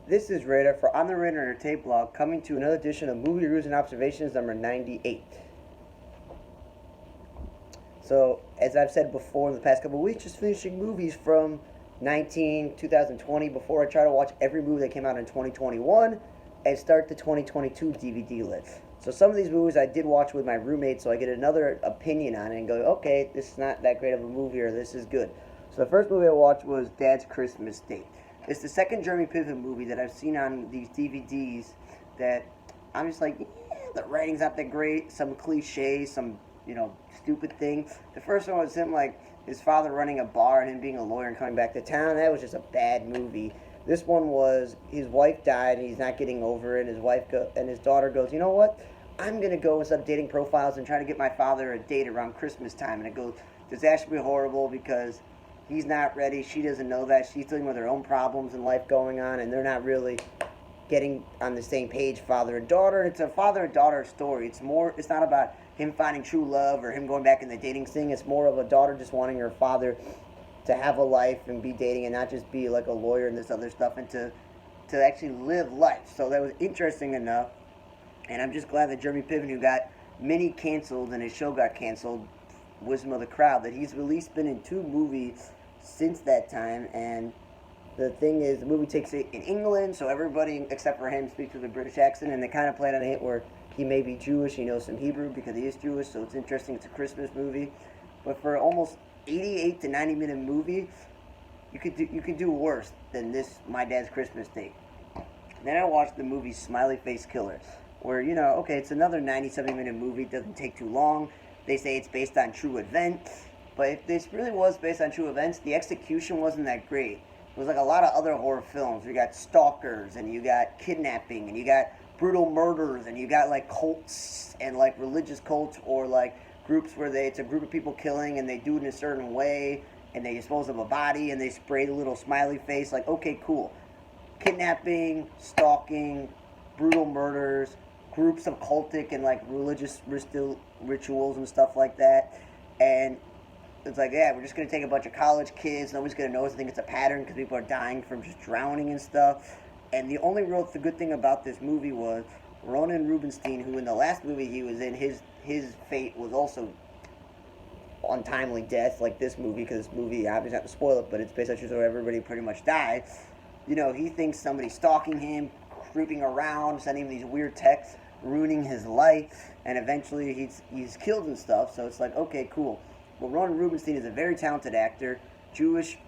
This is Raider for On the Raider Entertainment Blog, coming to another edition of Movie Reviews and Observations number 98. So, as I've said before in the past couple of weeks, just finishing movies from 2020 before I try to watch every movie that came out in 2021 and start the 2022 DVD list. So some of these movies I did watch with my roommate, so I get another opinion on it and go, okay, this is not that great of a movie, or this is good. So the first movie I watched was Dad's Christmas Date. It's the second Jeremy Piven movie that I've seen on these DVDs that I'm just like, yeah, the writing's not that great, some cliches, some, stupid thing. The first one was him, like, his father running a bar and him being a lawyer and coming back to town. That was just a bad movie. This one was his wife died and he's not getting over it. And his daughter goes, you know what? I'm gonna go instead of dating profiles and trying to get my father a date around Christmas time. And it goes disastrously horrible because he's not ready. She doesn't know that. She's dealing with her own problems in life going on, and they're not really getting on the same page, father and daughter. It's a father and daughter story. It's not about him finding true love or him going back in the dating scene. It's more of a daughter just wanting her father to have a life and be dating and not just be like a lawyer and this other stuff, and to actually live life. So that was interesting enough, and I'm just glad that Jeremy Piven, who got mini canceled and his show got canceled, wisdom of the crowd, that he's at least been in 2 movies since that time. And the thing is, the movie takes it in England, so everybody except for him speaks with a British accent, and they kind of played on a hint where he may be Jewish, he knows some Hebrew because he is Jewish, so it's interesting. It's a Christmas movie, but for almost 88 to 90-minute movie, you could do worse than this My Dad's Christmas Date. Then I watched the movie Smiley Face Killer, where, okay, it's another 97-minute movie, it doesn't take too long. They say it's based on true events, but if this really was based on true events, the execution wasn't that great. It was like a lot of other horror films. You got stalkers, and you got kidnapping, and you got brutal murders, and you got like cults and like religious cults, or like groups where it's a group of people killing and they do it in a certain way, and they dispose of a body and they spray the little smiley face. Like, okay, cool. Kidnapping, stalking, brutal murders, groups of cultic and like religious rituals and stuff like that. And it's like, yeah, we're just going to take a bunch of college kids, nobody's going to notice. I think it's a pattern because people are dying from just drowning and stuff. And the only real good thing about this movie was Ronan Rubinstein, who in the last movie he was in, his fate was also untimely death, like this movie, because this movie, obviously not to spoil it, but it's based on true story, everybody pretty much died. He thinks somebody's stalking him, creeping around, sending him these weird texts, ruining his life, and eventually he's killed and stuff. So it's like, okay, cool. Well, Ronan Rubinstein is a very talented actor, Jewish,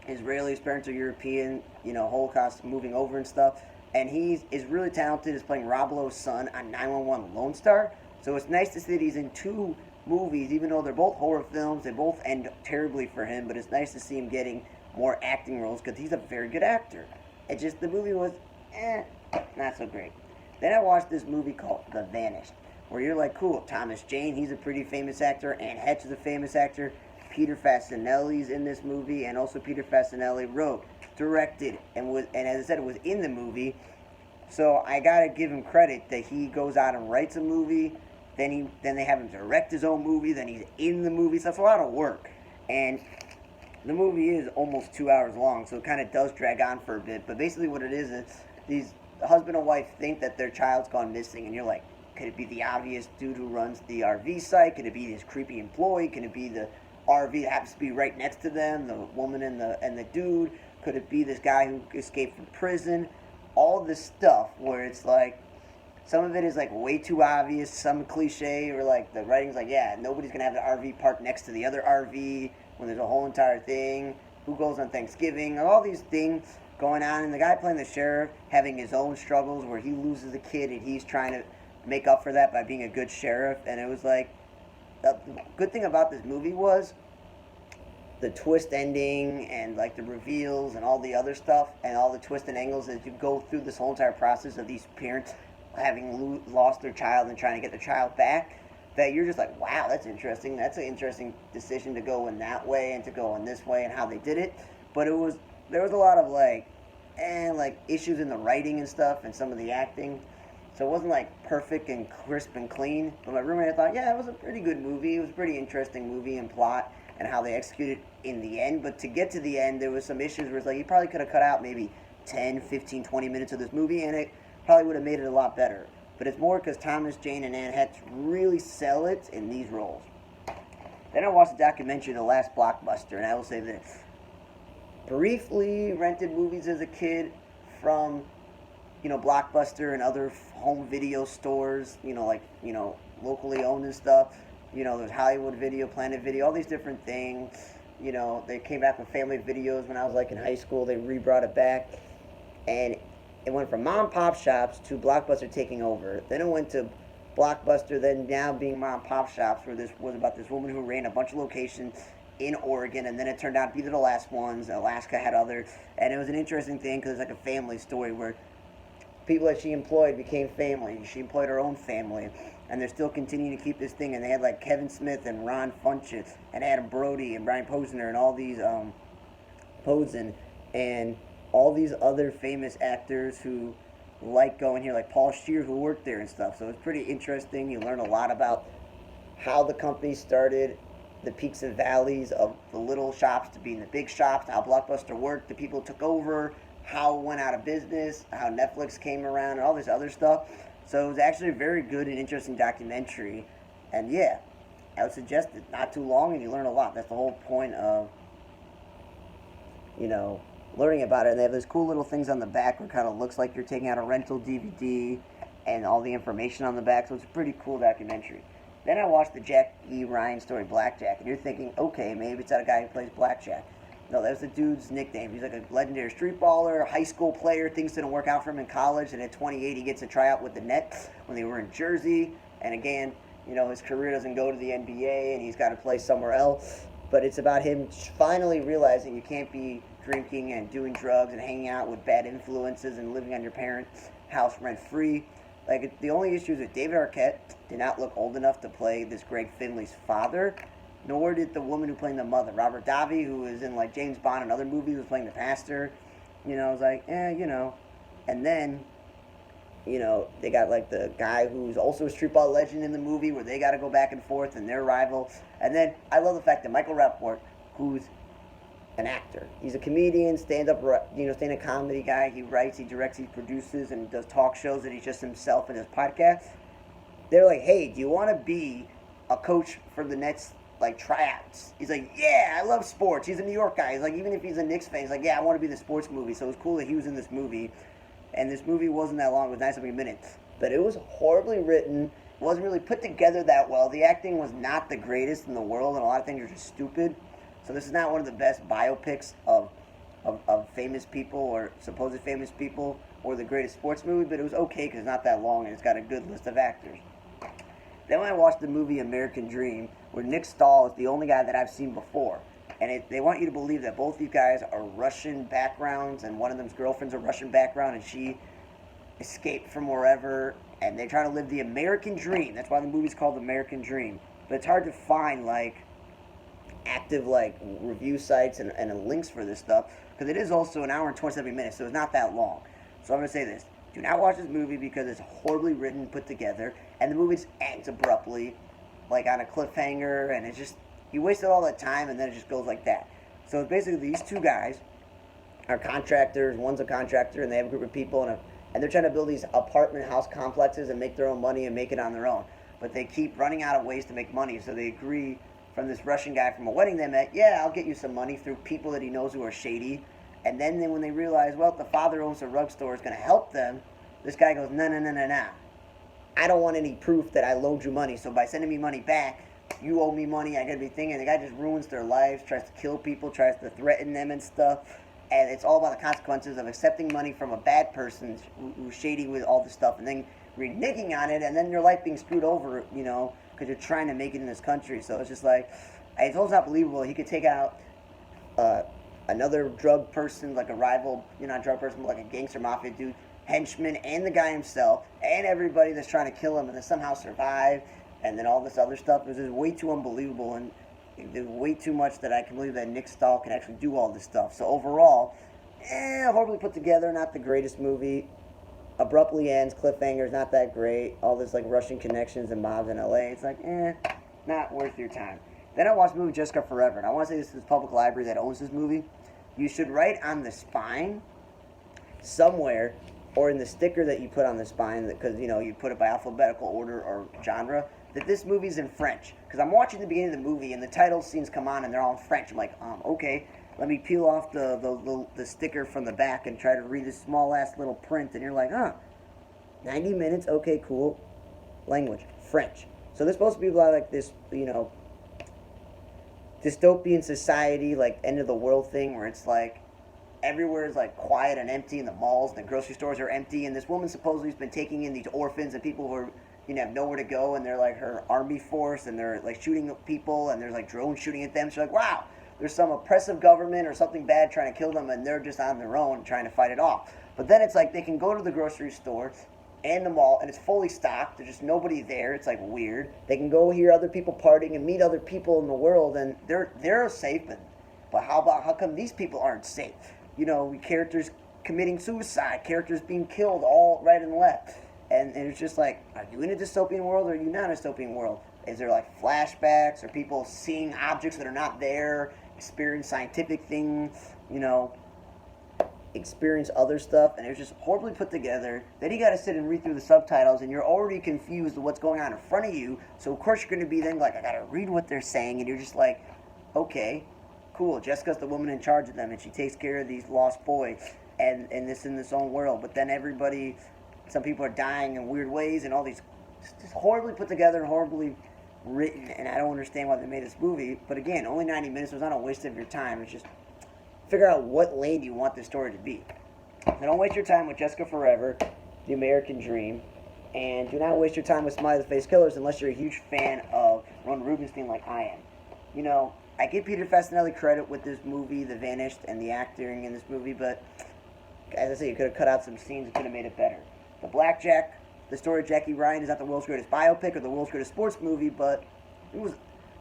Israeli, his parents are European, Holocaust moving over and stuff. And he is really talented, is playing Rob Lowe's son on 911 Lone Star. So it's nice to see that he's in 2 movies, even though they're both horror films. They both end terribly for him, but it's nice to see him getting more acting roles because he's a very good actor. It just, the movie was, not so great. Then I watched this movie called The Vanished, where you're like, cool, Thomas Jane, he's a pretty famous actor, Anne Heche is a famous actor, Peter Fasinelli's in this movie, and also Peter Fasinelli wrote, directed, and as I said, it was in the movie. So I gotta give him credit that he goes out and writes a movie, then they have him direct his own movie, then he's in the movie. So that's a lot of work, and the movie is almost 2 hours long, so it kind of does drag on for a bit. But basically, what it is these husband and wife think that their child's gone missing, and you're like, could it be the obvious dude who runs the RV site? Could it be this creepy employee? Could it be the RV that happens to be right next to them, the woman and the dude? Could it be this guy who escaped from prison? All this stuff where it's like, some of it is like way too obvious, some cliche, or like the writing's like, yeah, nobody's gonna have the RV parked next to the other RV when there's a whole entire thing. Who goes on Thanksgiving? All these things going on, and the guy playing the sheriff having his own struggles where he loses a kid and he's trying to make up for that by being a good sheriff. And it was like, the good thing about this movie was the twist ending and like the reveals and all the other stuff and all the twists and angles as you go through this whole entire process of these parents having lost their child and trying to get their child back, that you're just like, wow, that's interesting. That's an interesting decision to go in that way and to go in this way and how they did it. But there was a lot of like issues in the writing and stuff and some of the acting. So it wasn't like perfect and crisp and clean. But my roommate, I thought, yeah, it was a pretty good movie. It was a pretty interesting movie and plot and how they executed in the end. But to get to the end, there was some issues where it's like you probably could have cut out maybe 10, 15, 20 minutes of this movie, and it probably would have made it a lot better. But it's more because Thomas Jane and Anne had to really sell it in these roles. Then I watched the documentary, The Last Blockbuster, and I will say this. Briefly rented movies as a kid from, Blockbuster and other home video stores, locally owned and stuff. There's Hollywood Video, Planet Video, all these different things. They came back with family videos when I was in high school. They re-brought it back. And it went from mom and pop shops to Blockbuster taking over. Then it went to Blockbuster, then now being mom and pop shops, where this was about this woman who ran a bunch of locations in Oregon, and then it turned out to be the last ones. Alaska had others, and it was an interesting thing because it's like a family story where people that she employed became family. She employed her own family, and they're still continuing to keep this thing. And they had Kevin Smith and Ron Funches and Adam Brody and Brian Posner and all these Posen and all these other famous actors who going here, like Paul Scheer, who worked there and stuff. So it's pretty interesting. You learn a lot about how the company started, the peaks and valleys of the little shops to being the big shops, how Blockbuster worked, the people who took over, how it went out of business, how Netflix came around, and all this other stuff. So it was actually a very good and interesting documentary. And yeah, I would suggest it. Not too long, and you learn a lot. That's the whole point of, learning about it. And they have those cool little things on the back where it kind of looks like you're taking out a rental DVD and all the information on the back. So it's a pretty cool documentary. Then I watched the Jack E. Ryan story, Blackjack, and you're thinking, okay, maybe it's that a guy who plays blackjack. No, that was the dude's nickname. He's like a legendary street baller, high school player. Things didn't work out for him in college, and at 28 he gets a tryout with the Nets when they were in Jersey. And again, his career doesn't go to the NBA, and he's got to play somewhere else. But it's about him finally realizing you can't be drinking and doing drugs and hanging out with bad influences and living on your parents' house rent-free. The only issue is that David Arquette did not look old enough to play this Greg Finley's father, nor did the woman who played the mother. Robert Davi, who was in James Bond and other movies, was playing the pastor. I was like, And then, they got the guy who's also a streetball legend in the movie, where they got to go back and forth and their rival. And then I love the fact that Michael Rappaport, who's an actor, he's a comedian, stand-up comedy guy. He writes, he directs, he produces, and does talk shows, and he's just himself in his podcast. They're like, hey, do you want to be a coach for the Nets tryouts? He's like, yeah, I love sports. He's a New York guy. He's like, even if he's a Knicks fan, he's like, yeah, I want to be in the sports movie. So it was cool that he was in this movie. And this movie wasn't that long. It was 90 minutes. But it was horribly written. It wasn't really put together that well. The acting was not the greatest in the world, and a lot of things are just stupid. So this is not one of the best biopics of famous people or supposed famous people or the greatest sports movie, but it was okay because it's not that long and it's got a good list of actors. Then when I watched the movie American Dream, where Nick Stahl is the only guy that I've seen before, and they want you to believe that both these guys are Russian backgrounds, and one of them's girlfriend's a Russian background, and she escaped from wherever, and they try to live the American Dream. That's why the movie's called American Dream. But it's hard to find active review sites and links for this stuff, because it is also an hour and 27 minutes, so it's not that long. So I'm going to say this. Do not watch this movie because it's horribly written, put together, and the movie just ends abruptly, on a cliffhanger, and it's just, you wasted all that time, and then it just goes like that. So it's basically these two guys are contractors. One's a contractor, and they have a group of people, and they're trying to build these apartment house complexes and make their own money and make it on their own. But they keep running out of ways to make money, so they agree from this Russian guy from a wedding they met, yeah, I'll get you some money through people that he knows who are shady. And then when they realize, well, the father owns a rug store, is going to help them, this guy goes, no. I don't want any proof that I loaned you money, so by sending me money back, you owe me money, I got to be thinking. The guy just ruins their lives, tries to kill people, tries to threaten them and stuff. And it's all about the consequences of accepting money from a bad person who's shady with all this stuff, and then reneging on it, and then your life being screwed over, because you're trying to make it in this country. So it's just it's almost not believable. He could take out another drug person, a rival, not drug person, but a gangster mafia dude, henchman, and the guy himself, and everybody that's trying to kill him, and then somehow survive, and then all this other stuff. It was just way too unbelievable, and there's way too much that I can believe that Nick Stahl can actually do all this stuff. So overall, horribly put together, not the greatest movie. Abruptly ends, cliffhangers, not that great. All this Russian connections and mobs in LA. It's not worth your time. Then I watched the movie Jessica Forever, and I want to say this is the public library that owns this movie. You should write on the spine, somewhere, or in the sticker that you put on the spine, because you put it by alphabetical order or genre, that this movie's in French. Because I'm watching the beginning of the movie and the title scenes come on and they're all in French. I'm like, okay. Let me peel off the sticker from the back and try to read this small ass little print, and you're like, 90 minutes, okay, cool. Language, French. So they're supposed to be like this, dystopian society, like end of the world thing, where it's like everywhere is like quiet and empty, and the malls and the grocery stores are empty, and this woman supposedly has been taking in these orphans and people who are have nowhere to go, and they're like her army force, and they're like shooting at people, and there's like drones shooting at them. She's like, wow, there's some oppressive government or something bad trying to kill them, and they're just on their own trying to fight it off. But then it's like they can go to the grocery store and the mall, and it's fully stocked. There's just nobody there. It's like weird. They can go hear other people partying and meet other people in the world, and they're safe. But how come these people aren't safe? Characters committing suicide, characters being killed all right and left. And it's just like, are you in a dystopian world or are you not a dystopian world? Is there like flashbacks or people seeing objects that are not there, experience scientific things, experience other stuff? And it was just horribly put together. Then you got to sit and read through the subtitles, and you're already confused with what's going on in front of you. So of course you're going to be then like, I got to read what they're saying, and you're just like, okay, cool. Jessica's the woman in charge of them, and she takes care of these lost boys, and this in this own world. But then some people are dying in weird ways, and all these just horribly put together and horribly written, and I don't understand why they made this movie. But again, only 90 minutes. It was not a waste of your time. It's just figure out what lane you want this story to be. So don't waste your time with Jessica Forever, The American Dream, and do not waste your time with Smiley the Face Killers unless you're a huge fan of Ron Rubinstein like I am. I give Peter Fasinelli credit with this movie, The Vanished, and the acting in this movie, but as I say, you could have cut out some scenes and could have made it better. The Blackjack, the story of Jackie Ryan, is not the world's greatest biopic or the world's greatest sports movie, but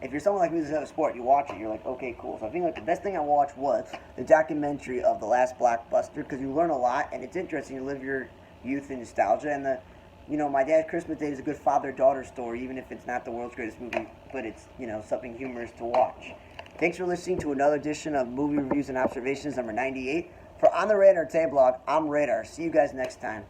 if you're someone like me who's into sport, you watch it, you're like, okay, cool. So I think like the best thing I watched was the documentary of The Last Blockbuster, because you learn a lot, and it's interesting. You live your youth in nostalgia, and My Dad's Christmas Day is a good father-daughter story, even if it's not the world's greatest movie, but it's, something humorous to watch. Thanks for listening to another edition of Movie Reviews and Observations number 98. For On the Radar Entertainment Blog, I'm Radar. See you guys next time.